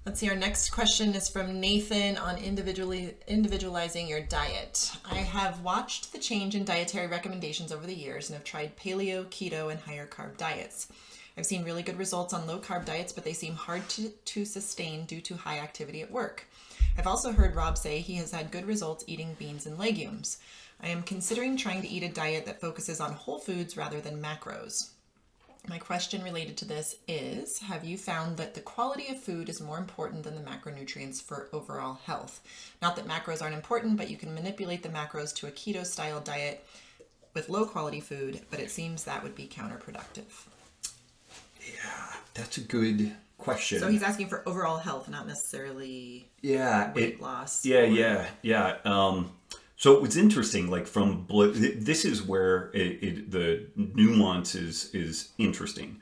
Let's see, our next question is from Nathan on individualizing your diet. I have watched the change in dietary recommendations over the years and have tried paleo, keto, and higher carb diets. I've seen really good results on low carb diets, but they seem hard to sustain due to high activity at work. I've also heard Robb say he has had good results eating beans and legumes. I am considering trying to eat a diet that focuses on whole foods rather than macros. My question related to this is, have you found that the quality of food is more important than the macronutrients for overall health? Not that macros aren't important, but you can manipulate the macros to a keto style diet with low quality food, but it seems that would be counterproductive. Yeah, that's a good question. So he's asking for overall health, not necessarily weight loss. Yeah. So it was interesting, like from blood, this is where the nuance is interesting.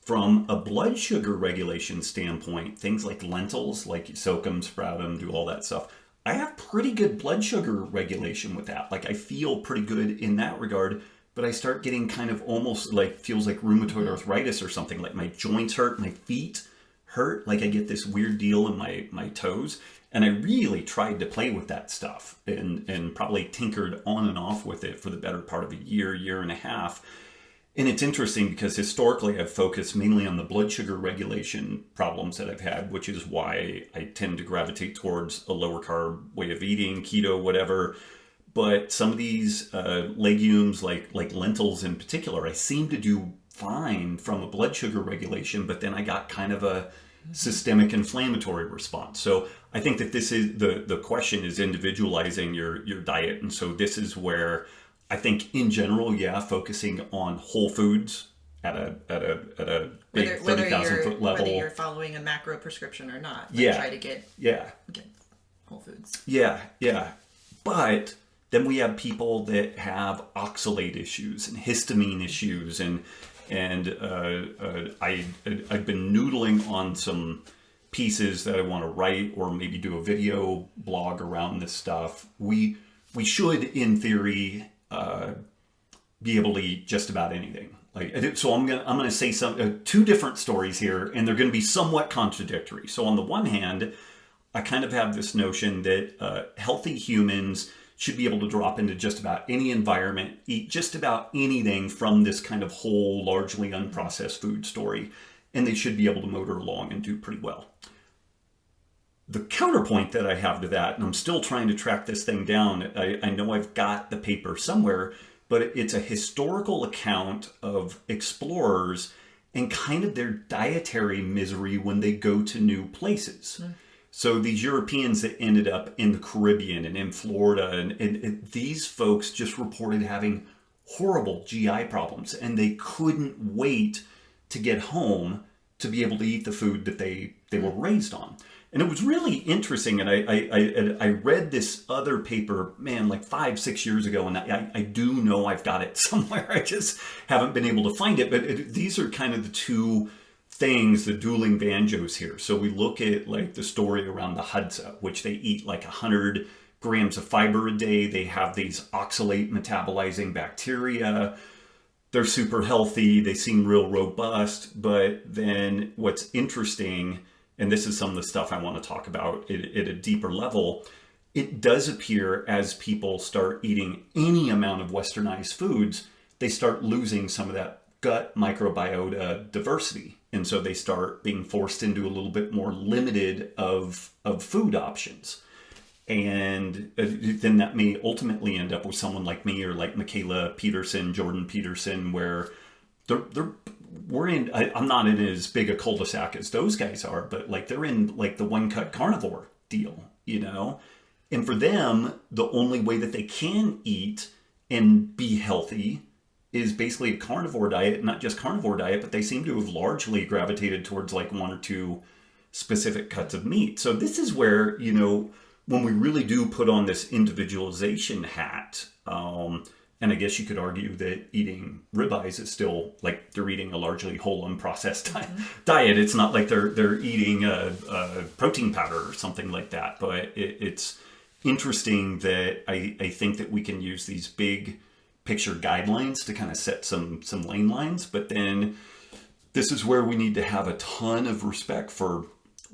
From a blood sugar regulation standpoint, things like lentils, like you soak them, sprout them, do all that stuff. I have pretty good blood sugar regulation with that. Like I feel pretty good in that regard, but I start getting kind of almost like, feels like rheumatoid arthritis or something. Like my joints hurt, my feet hurt, like I get this weird deal in my toes. And I really tried to play with that stuff and probably tinkered on and off with it for the better part of a year and a half. And it's interesting because historically I've focused mainly on the blood sugar regulation problems that I've had, which is why I tend to gravitate towards a lower carb way of eating, keto, whatever. But some of these legumes, like lentils in particular, I seem to do fine from a blood sugar regulation, but then I got kind of a systemic inflammatory response. So I think that this is the question is individualizing your diet. And so this is where I think in general, focusing on whole foods at a big 30,000 foot level. Whether you're following a macro prescription or not. Try to get whole foods. Yeah. But then we have people that have oxalate issues and histamine issues and I've been noodling on some pieces that I want to write or maybe do a video blog around this stuff. We should, in theory, be able to eat just about anything. So I'm gonna say two different stories here, and they're going to be somewhat contradictory. So on the one hand, I kind of have this notion that healthy humans should be able to drop into just about any environment, eat just about anything from this kind of whole, largely unprocessed food story, and they should be able to motor along and do pretty well. The counterpoint that I have to that, and I'm still trying to track this thing down, I know I've got the paper somewhere, but it's a historical account of explorers and kind of their dietary misery when they go to new places. So these Europeans that ended up in the Caribbean and in Florida, and these folks just reported having horrible GI problems, and they couldn't wait to get home to be able to eat the food that they were raised on. And it was really interesting, and I read this other paper, like 5-6 years ago, and I do know I've got it somewhere. I just haven't been able to find it, but these are kind of the two things, the dueling banjos here. So we look at like the story around the Hadza, which they eat like 100 grams of fiber a day. They have these oxalate metabolizing bacteria. They're super healthy. They seem real robust. But then what's interesting, and this is some of the stuff I want to talk about at a deeper level, it does appear as people start eating any amount of westernized foods, they start losing some of that gut microbiota diversity. And so they start being forced into a little bit more limited of food options. And then that may ultimately end up with someone like me or like Michaela Peterson, Jordan Peterson, where I'm not in as big a cul-de-sac as those guys are, but like they're in like the one-cut carnivore deal, And for them, the only way that they can eat and be healthy is basically a carnivore diet, not just carnivore diet, but they seem to have largely gravitated towards like one or two specific cuts of meat. So this is where, when we really do put on this individualization hat, and I guess you could argue that eating ribeyes is still like they're eating a largely whole unprocessed diet. It's not like they're eating a protein powder or something like that. But it's interesting that I think that we can use these big picture guidelines to kind of set some lane lines, but then this is where we need to have a ton of respect for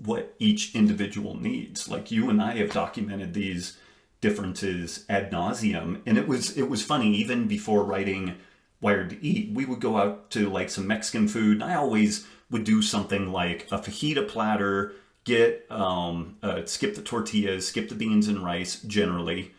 what each individual needs. Like you and I have documented these differences ad nauseum, and it was funny. Even before writing Wired to Eat, we would go out to like some Mexican food, and I always would do something like a fajita platter, get skip the tortillas, skip the beans and rice generally,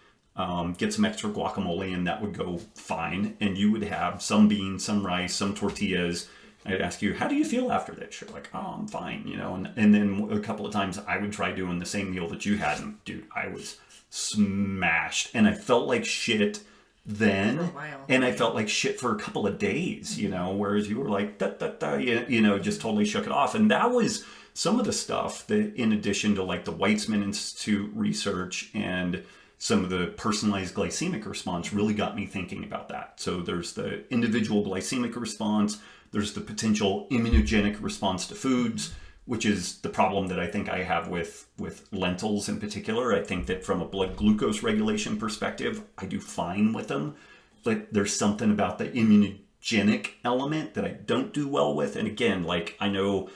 get some extra guacamole, and that would go fine. And you would have some beans, some rice, some tortillas. I'd ask you, how do you feel after this? You're like, oh, I'm fine, you know. And then a couple of times I would try doing the same meal that you had, and dude, I was smashed, and I felt like shit then, For a while. and I felt like shit for a couple of days, you know. Whereas you were like, da, da, da, you know, just totally shook it off. And that was some of the stuff that, in addition to like the Weizmann Institute research and some of the personalized glycemic response, really got me thinking about that. So there's the individual glycemic response, there's the potential immunogenic response to foods, which is the problem that I think I have with lentils in particular. I think that from a blood glucose regulation perspective, I do fine with them, but there's something about the immunogenic element that I don't do well with. And again, like, I know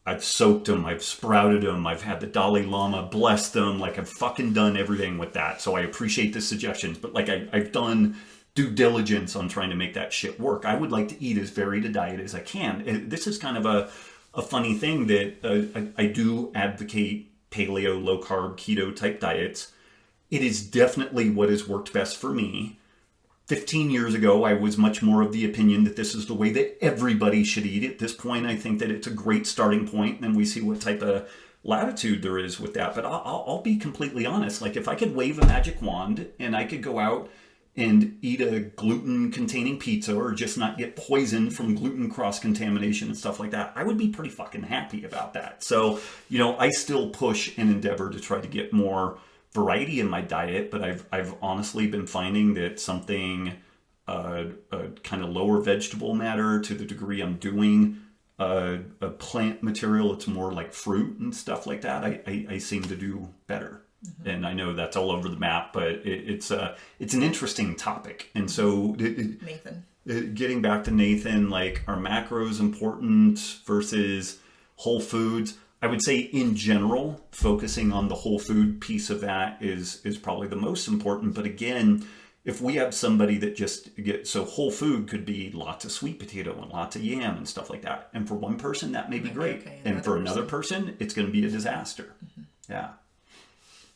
I've soaked them, I've sprouted them, I've had the Dalai Lama bless them, like I've fucking done everything with that. So I appreciate the suggestions, but like I've done due diligence on trying to make that shit work. I would like to eat as varied a diet as I can. This is kind of a funny thing that I do advocate paleo, low carb, keto type diets. It is definitely what has worked best for me. 15 years ago, I was much more of the opinion that this is the way that everybody should eat. At this point, I think that it's a great starting point, and then we see what type of latitude there is with that. But I'll be completely honest. Like, if I could wave a magic wand and I could go out and eat a gluten-containing pizza, or just not get poisoned from gluten cross-contamination and stuff like that, I would be pretty fucking happy about that. So, you know, I still push and endeavor to try to get more variety in my diet, but I've honestly been finding that something kind of lower vegetable matter, to the degree I'm doing a plant material, it's more like fruit and stuff like that, I seem to do better. Mm-hmm. And I know that's all over the map, but it's an interesting topic. And so Nathan, getting back to Nathan, like, are macros important versus whole foods? I would say in general, focusing on the whole food piece of that is probably the most important. But again, if we have somebody that just gets, so whole food could be lots of sweet potato and lots of yam and stuff like that. And for one person, that may be great. Okay, and for another person, it's going to be a disaster. Mm-hmm. Yeah.